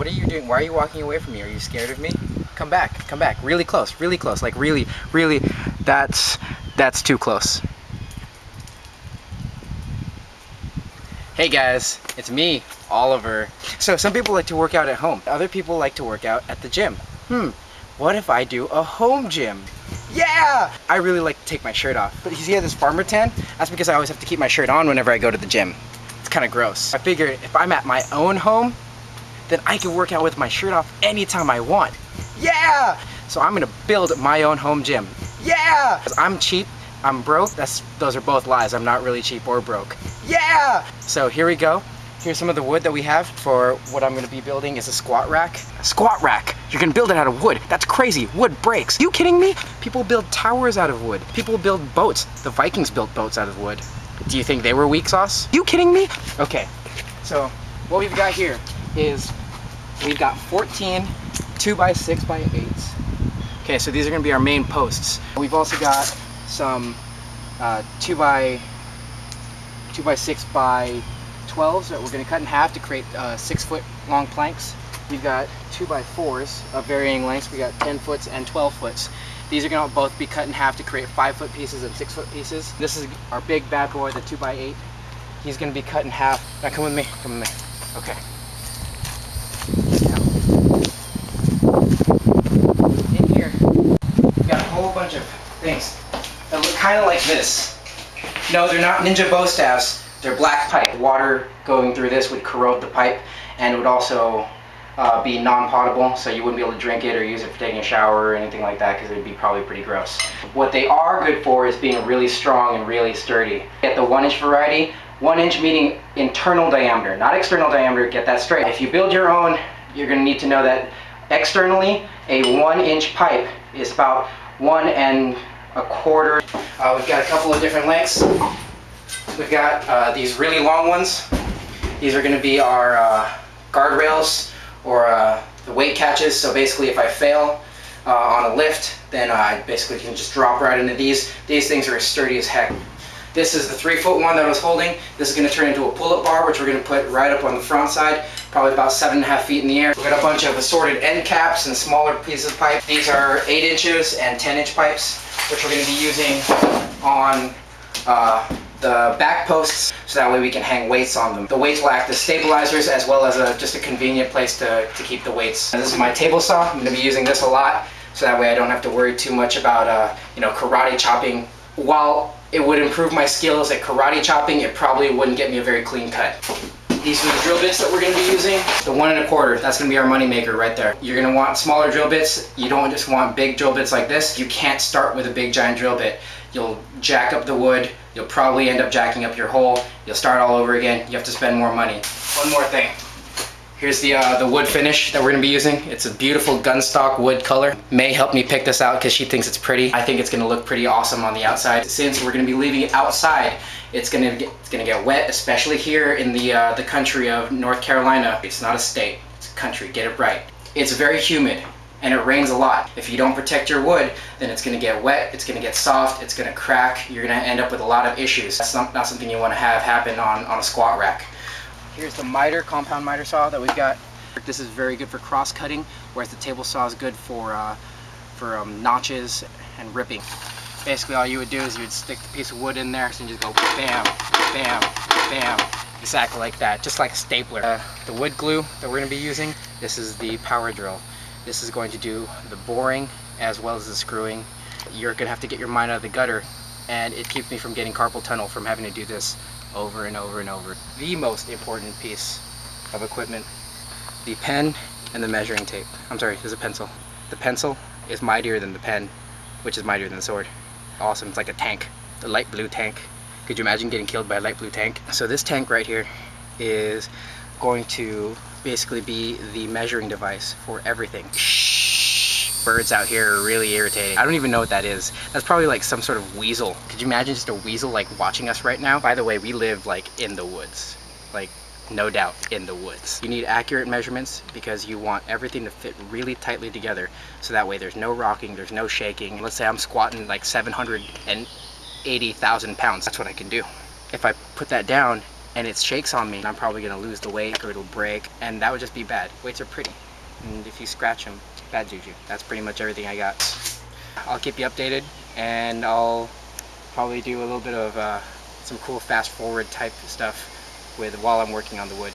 What are you doing? Why are you walking away from me? Are you scared of me? Come back, really close, like really, that's too close. Hey guys, it's me, Oliver. So some people like to work out at home. Other people like to work out at the gym. What if I do a home gym? Yeah! I really like to take my shirt off. But you see this farmer tan? That's because I always have to keep my shirt on whenever I go to the gym. It's kind of gross. I figured if I'm at my own home, then I can work out with my shirt off anytime I want. Yeah! So I'm gonna build my own home gym. Yeah! 'Cause I'm cheap, I'm broke. Those are both lies. I'm not really cheap or broke. Yeah! So here we go. Here's some of the wood that we have for what I'm gonna be building is a squat rack. A squat rack? You're gonna build it out of wood? That's crazy. Wood breaks. Are you kidding me? People build towers out of wood. People build boats. The Vikings built boats out of wood. Do you think they were weak sauce? Are you kidding me? Okay, so what we've got here is we've got 14 2x6x8s. Okay, so these are gonna be our main posts. We've also got some 2x6x12s that we're going to cut in half to create 6-foot long planks. We've got 2x4s of varying lengths. We got 10 foots and 12 foots. These are going to both be cut in half to create 5-foot pieces and 6-foot pieces. This is our big bad boy, the 2x8. He's going to be cut in half. Now come with me, come with me. Okay. In here, we've got a whole bunch of things that look kind of like this. No, they're not ninja bow staves. They're black pipe. Water going through this would corrode the pipe, and it would also be non-potable, so you wouldn't be able to drink it or use it for taking a shower or anything like that because it would be probably pretty gross. What they are good for is being really strong and really sturdy. Get the 1-inch variety. 1 inch meaning internal diameter, not external diameter. Get that straight. If you build your own, you're going to need to know that externally, a 1-inch pipe is about 1 1/4. We've got a couple of different lengths. We've got these really long ones. These are going to be our guardrails or the weight catches. So basically if I fail on a lift, then I basically can just drop right into these. These things are as sturdy as heck. This is the 3-foot one that I was holding. This is going to turn into a pull-up bar, which we're going to put right up on the front side, probably about 7.5 feet in the air. We've got a bunch of assorted end caps and smaller pieces of pipe. These are 8 inches and 10-inch pipes, which we're going to be using on the back posts, so that way we can hang weights on them. The weights will act as stabilizers as well as just a convenient place to keep the weights. And this is my table saw. I'm going to be using this a lot, so that way I don't have to worry too much about karate chopping. While it would improve my skills at karate chopping, it probably wouldn't get me a very clean cut. These are the drill bits that we're going to be using. The 1 1/4, that's going to be our money maker right there. You're going to want smaller drill bits. You don't just want big drill bits like this. You can't start with a big giant drill bit. You'll jack up the wood. You'll probably end up jacking up your hole. You'll start all over again. You have to spend more money. One more thing. Here's the wood finish that we're going to be using. It's a beautiful gunstock wood color. May helped me pick this out because she thinks it's pretty. I think it's going to look pretty awesome on the outside. Since we're going to be leaving it outside, it's going to get wet, especially here in the country of North Carolina. It's not a state, it's a country. Get it right. It's very humid and it rains a lot. If you don't protect your wood, then it's going to get wet, it's going to get soft, it's going to crack. You're going to end up with a lot of issues. That's not something you want to have happen on a squat rack. Here's the miter, compound miter saw that we've got. This is very good for cross cutting, whereas the table saw is good for notches and ripping. Basically all you would do is you would stick the piece of wood in there and just go bam, bam, bam, exactly like that, just like a stapler. The wood glue that we're going to be using, this is the power drill. This is going to do the boring as well as the screwing. You're going to have to get your mind out of the gutter, and it keeps me from getting carpal tunnel from having to do this over and over and over. The most important piece of equipment, the pen and the measuring tape. I'm sorry, there's a pencil. The pencil is mightier than the pen, which is mightier than the sword. Awesome, it's like a tank, a light blue tank. Could you imagine getting killed by a light blue tank? So this tank right here is going to basically be the measuring device for everything. Birds out here are really irritating. I don't even know what that is. That's probably like some sort of weasel. Could you imagine just a weasel like watching us right now? By the way, we live like in the woods. Like no doubt in the woods. You need accurate measurements because you want everything to fit really tightly together. So that way there's no rocking, there's no shaking. Let's say I'm squatting like 780,000 pounds. That's what I can do. If I put that down and it shakes on me, I'm probably gonna lose the weight or it'll break, and that would just be bad. Weights are pretty, and if you scratch them, bad juju. That's pretty much everything I got. I'll keep you updated, and I'll probably do a little bit of some cool fast forward type stuff while I'm working on the wood.